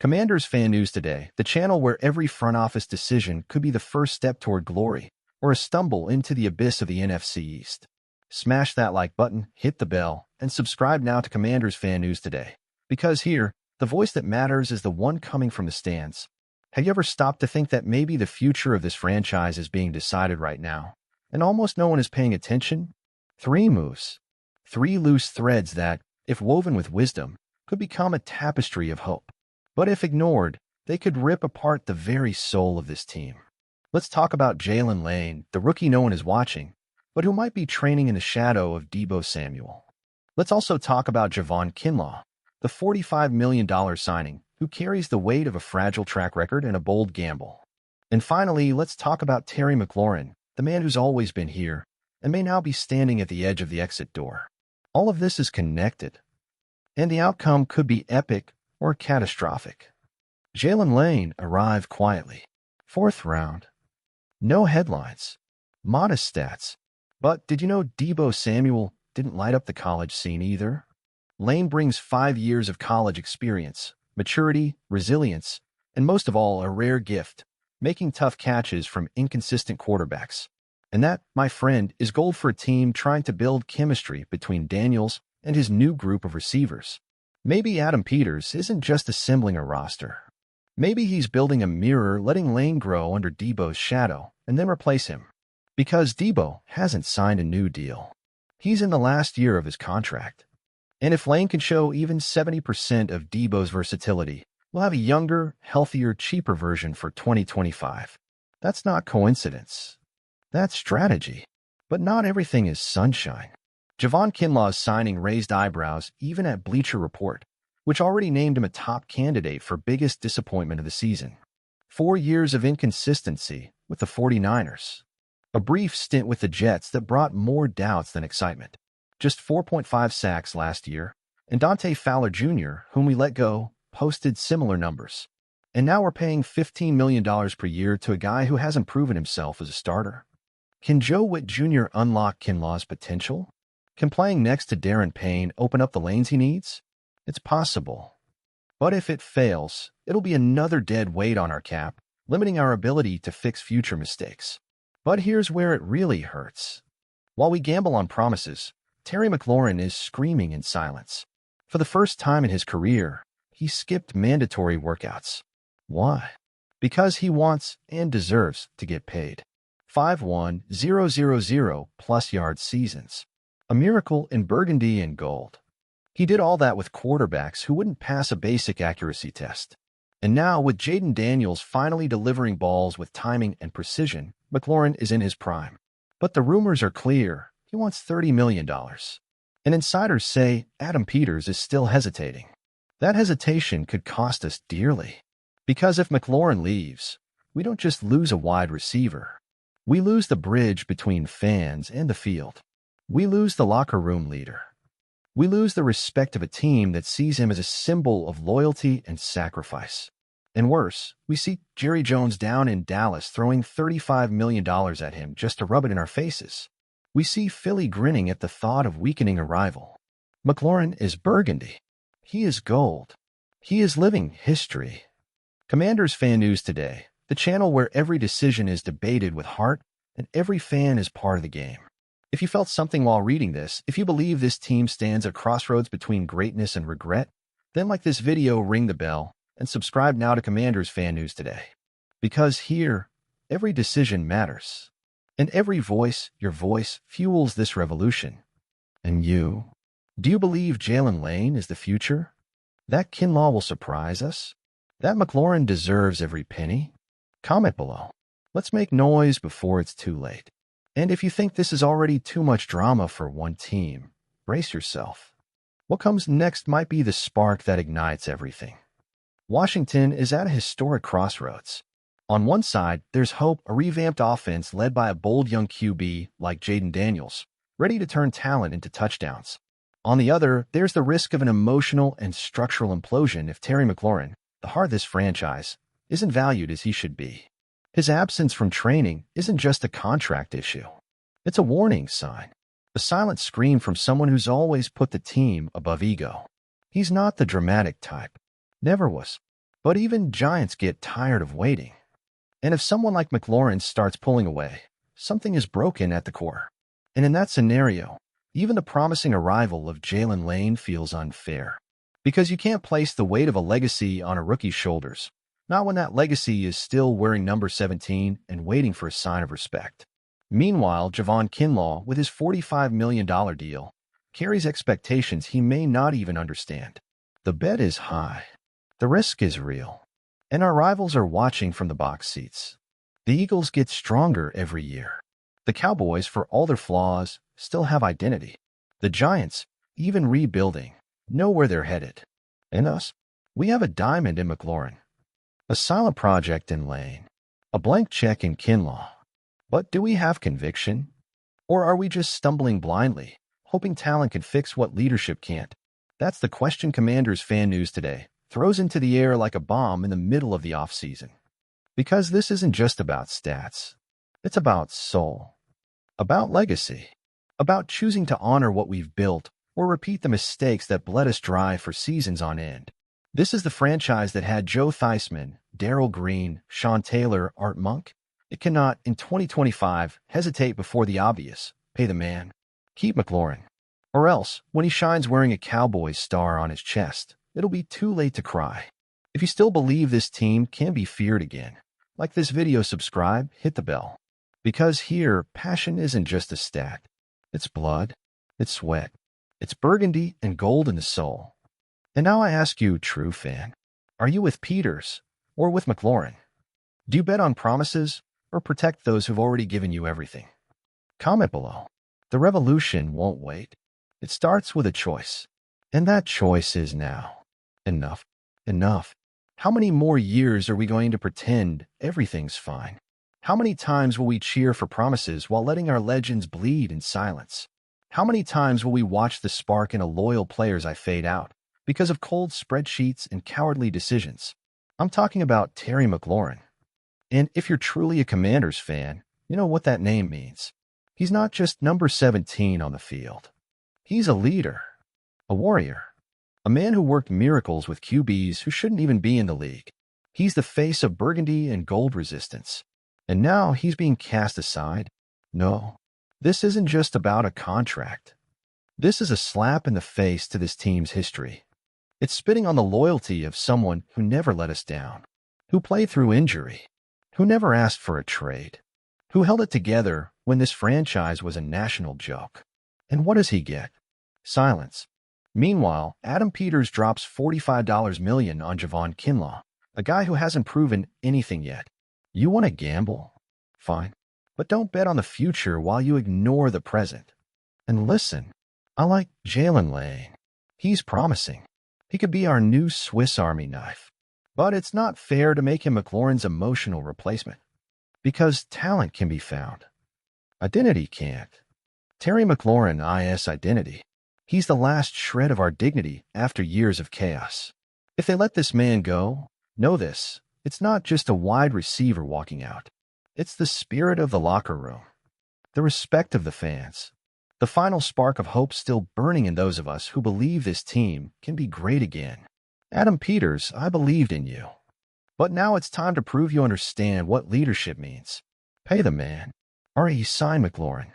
Commanders Fan News Today, the channel where every front office decision could be the first step toward glory or a stumble into the abyss of the NFC East. Smash that like button, hit the bell, and subscribe now to Commanders Fan News Today. Because here, the voice that matters is the one coming from the stands. Have you ever stopped to think that maybe the future of this franchise is being decided right now, and almost no one is paying attention? 3 moves. 3 loose threads that, if woven with wisdom, could become a tapestry of hope. But if ignored, they could rip apart the very soul of this team. Let's talk about Jalen Lane, the rookie no one is watching, but who might be training in the shadow of Deebo Samuel. Let's also talk about Javon Kinlaw, the $45 million signing, who carries the weight of a fragile track record and a bold gamble. And finally, let's talk about Terry McLaurin, the man who's always been here and may now be standing at the edge of the exit door. All of this is connected, and the outcome could be epic or catastrophic. Jalen Lane arrived quietly. 4th round. No headlines. Modest stats. But did you know Deebo Samuel didn't light up the college scene either? Lane brings 5 years of college experience, maturity, resilience, and most of all, a rare gift, making tough catches from inconsistent quarterbacks. And that, my friend, is gold for a team trying to build chemistry between Daniels and his new group of receivers. Maybe Adam Peters isn't just assembling a roster. Maybe he's building a mirror, letting Lane grow under Deebo's shadow, and then replace him. Because Deebo hasn't signed a new deal. He's in the last year of his contract. And if Lane can show even 70% of Deebo's versatility, we'll have a younger, healthier, cheaper version for 2025. That's not coincidence. That's strategy. But not everything is sunshine. Javon Kinlaw's signing raised eyebrows even at Bleacher Report, which already named him a top candidate for biggest disappointment of the season. 4 years of inconsistency with the 49ers. A brief stint with the Jets that brought more doubts than excitement. Just 4.5 sacks last year, and Dante Fowler Jr., whom we let go, posted similar numbers. And now we're paying $15 million per year to a guy who hasn't proven himself as a starter. Can Joe Witt Jr. unlock Kinlaw's potential? Can playing next to Darren Payne open up the lanes he needs? It's possible. But if it fails, it'll be another dead weight on our cap, limiting our ability to fix future mistakes. But here's where it really hurts. While we gamble on promises, Terry McLaurin is screaming in silence. For the first time in his career, he skipped mandatory workouts. Why? Because he wants and deserves to get paid. 5-1-0-0-0 plus yard seasons. A miracle in Burgundy and Gold. He did all that with quarterbacks who wouldn't pass a basic accuracy test. And now, with Jaden Daniels finally delivering balls with timing and precision, McLaurin is in his prime. But the rumors are clear. He wants $30 million. And insiders say Adam Peters is still hesitating. That hesitation could cost us dearly. Because if McLaurin leaves, we don't just lose a wide receiver. We lose the bridge between fans and the field. We lose the locker room leader. We lose the respect of a team that sees him as a symbol of loyalty and sacrifice. And worse, we see Jerry Jones down in Dallas throwing $35 million at him just to rub it in our faces. We see Philly grinning at the thought of weakening a rival. McLaurin is Burgundy. He is gold. He is living history. Commanders Fan News Today, the channel where every decision is debated with heart and every fan is part of the game. If you felt something while reading this, if you believe this team stands at crossroads between greatness and regret, then like this video, ring the bell, and subscribe now to Commanders Fan News Today. Because here, every decision matters. And every voice, your voice, fuels this revolution. And you? Do you believe Jalen Lane is the future? That Kinlaw will surprise us? That McLaurin deserves every penny? Comment below. Let's make noise before it's too late. And if you think this is already too much drama for one team, brace yourself. What comes next might be the spark that ignites everything. Washington is at a historic crossroads. On one side, there's hope, a revamped offense led by a bold young QB like Jaden Daniels, ready to turn talent into touchdowns. On the other, there's the risk of an emotional and structural implosion if Terry McLaurin, the heart of this franchise, isn't valued as he should be. His absence from training isn't just a contract issue. It's a warning sign, a silent scream from someone who's always put the team above ego. He's not the dramatic type. Never was. But even giants get tired of waiting. And if someone like McLaurin starts pulling away, something is broken at the core. And in that scenario, even the promising arrival of Jalen Lane feels unfair. Because you can't place the weight of a legacy on a rookie's shoulders, not when that legacy is still wearing number 17 and waiting for a sign of respect. Meanwhile, Javon Kinlaw, with his $45 million deal, carries expectations he may not even understand. The bet is high. The risk is real. And our rivals are watching from the box seats. The Eagles get stronger every year. The Cowboys, for all their flaws, still have identity. The Giants, even rebuilding, know where they're headed. And us? We have a diamond in McLaurin, a silent project in Lane, a blank check in Kinlaw. But do we have conviction? Or are we just stumbling blindly, hoping talent can fix what leadership can't? That's the question Commanders Fan News today throws into the air like a bomb in the middle of the offseason. Because this isn't just about stats. It's about soul, about legacy, about choosing to honor what we've built or repeat the mistakes that bled us dry for seasons on end. This is the franchise that had Joe Theismann, Darrell Green, Sean Taylor, Art Monk. It cannot, in 2025, hesitate before the obvious. Pay the man. Keep McLaurin. Or else, when he shines wearing a Cowboys star on his chest, it'll be too late to cry. If you still believe this team can be feared again, like this video, subscribe, hit the bell. Because here, passion isn't just a stat. It's blood, it's sweat, it's burgundy and gold in the soul. And now I ask you, true fan, are you with Peters or with McLaurin? Do you bet on promises or protect those who've already given you everything? Comment below. The revolution won't wait. It starts with a choice. And that choice is now. Enough. Enough. How many more years are we going to pretend everything's fine? How many times will we cheer for promises while letting our legends bleed in silence? How many times will we watch the spark in a loyal player's eye fade out because of cold spreadsheets and cowardly decisions? I'm talking about Terry McLaurin. And if you're truly a Commanders fan, you know what that name means. He's not just number 17 on the field. He's a leader, a warrior, a man who worked miracles with QBs who shouldn't even be in the league. He's the face of burgundy and gold resistance. And now he's being cast aside. No, this isn't just about a contract. This is a slap in the face to this team's history. It's spitting on the loyalty of someone who never let us down, who played through injury, who never asked for a trade, who held it together when this franchise was a national joke. And what does he get? Silence. Meanwhile, Adam Peters drops $45 million on Javon Kinlaw, a guy who hasn't proven anything yet. You want to gamble? Fine. But don't bet on the future while you ignore the present. And listen, I like Jalen Lane. He's promising. He could be our new Swiss Army knife. But it's not fair to make him McLaurin's emotional replacement. Because talent can be found. Identity can't. Terry McLaurin is identity. He's the last shred of our dignity after years of chaos. If they let this man go, know this. It's not just a wide receiver walking out. It's the spirit of the locker room, the respect of the fans, the final spark of hope still burning in those of us who believe this team can be great again. Adam Peters, I believed in you. But now it's time to prove you understand what leadership means. Pay the man. Sign McLaurin.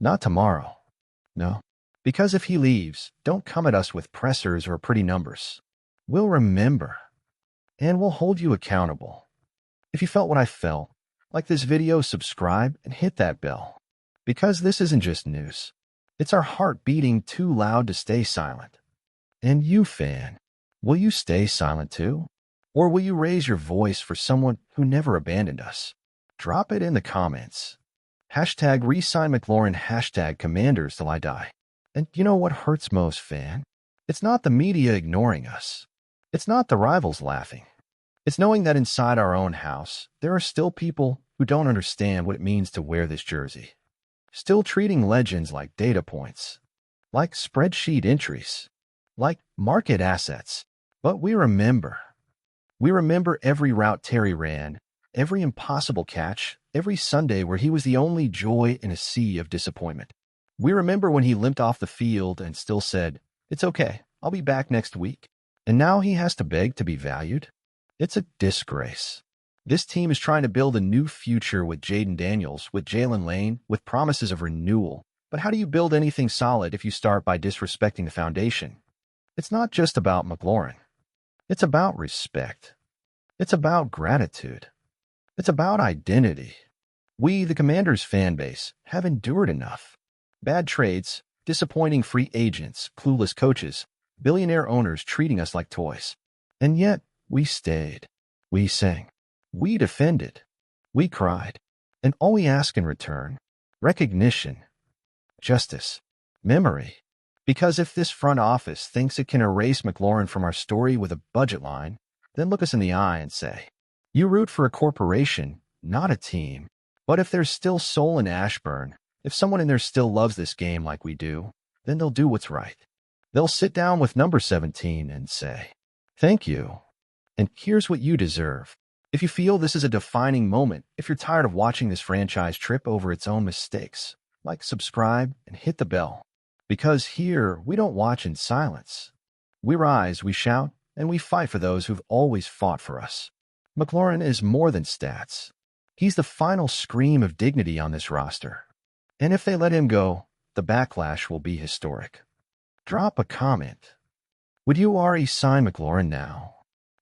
Not tomorrow. No. Because if he leaves, don't come at us with pressers or pretty numbers. We'll remember. And we'll hold you accountable. If you felt what I felt, like this video, subscribe and hit that bell. Because this isn't just news. It's our heart beating too loud to stay silent. And you, fan, will you stay silent too? Or will you raise your voice for someone who never abandoned us? Drop it in the comments. Hashtag resign McLaurin, hashtag Commanders till I die. And you know what hurts most, fan? It's not the media ignoring us. It's not the rivals laughing. It's knowing that inside our own house, there are still people who don't understand what it means to wear this jersey. Still treating legends like data points, like spreadsheet entries, like market assets. But we remember. We remember every route Terry ran, every impossible catch, every Sunday where he was the only joy in a sea of disappointment. We remember when he limped off the field and still said, "It's okay, I'll be back next week." And now he has to beg to be valued? It's a disgrace. This team is trying to build a new future with Jaden Daniels, with Jalen Lane, with promises of renewal. But how do you build anything solid if you start by disrespecting the foundation? It's not just about McLaurin. It's about respect. It's about gratitude. It's about identity. We, the Commanders fan base, have endured enough. Bad trades, disappointing free agents, clueless coaches, billionaire owners treating us like toys. And yet, we stayed. We sang. We defended. We cried. And all we ask in return, recognition, justice, memory. Because if this front office thinks it can erase McLaurin from our story with a budget line, then look us in the eye and say, you root for a corporation, not a team. But if there's still soul in Ashburn, if someone in there still loves this game like we do, then they'll do what's right. They'll sit down with number 17 and say, thank you. And here's what you deserve. If you feel this is a defining moment, if you're tired of watching this franchise trip over its own mistakes, like, subscribe, and hit the bell. Because here, we don't watch in silence. We rise, we shout, and we fight for those who've always fought for us. McLaurin is more than stats. He's the final scream of dignity on this roster. And if they let him go, the backlash will be historic. Drop a comment. Would you already sign McLaurin now?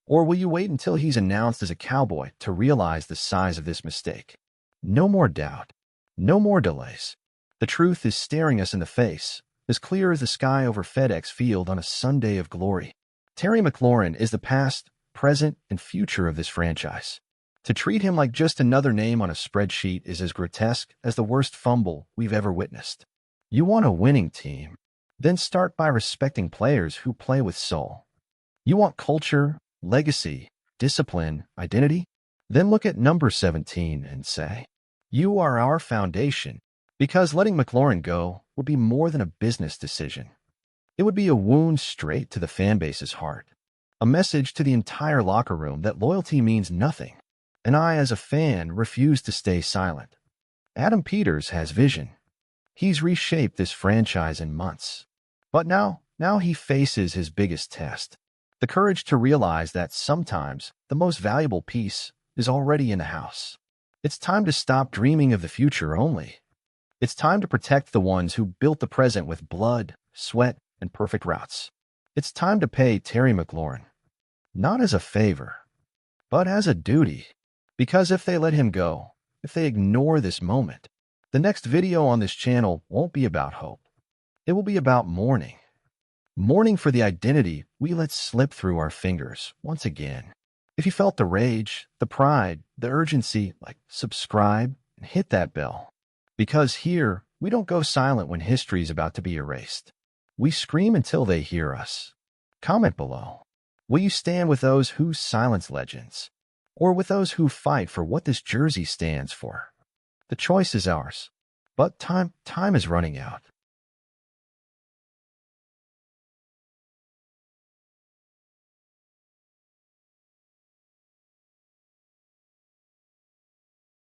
Or will you wait until he's announced as a Cowboy to realize the size of this mistake? No more doubt. No more delays. The truth is staring us in the face, as clear as the sky over FedEx Field on a Sunday of glory. Terry McLaurin is the past, present, and future of this franchise. To treat him like just another name on a spreadsheet is as grotesque as the worst fumble we've ever witnessed. You want a winning team? Then start by respecting players who play with soul. You want culture, legacy, discipline, identity? Then look at number 17 and say, you are our foundation. Because letting McLaurin go would be more than a business decision. It would be a wound straight to the fan base's heart. A message to the entire locker room that loyalty means nothing. And I, as a fan, refuse to stay silent. Adam Peters has vision. He's reshaped this franchise in months. But now he faces his biggest test. The courage to realize that sometimes the most valuable piece is already in the house. It's time to stop dreaming of the future only. It's time to protect the ones who built the present with blood, sweat, and perfect routes. It's time to pay Terry McLaurin, not as a favor, but as a duty. Because if they let him go, if they ignore this moment, the next video on this channel won't be about hope. It will be about mourning. Mourning for the identity we let slip through our fingers once again. If you felt the rage, the pride, the urgency, like, subscribe and hit that bell. Because here, we don't go silent when history's about to be erased. We scream until they hear us. Comment below. Will you stand with those who silence legends? Or with those who fight for what this jersey stands for? The choice is ours. But time is running out.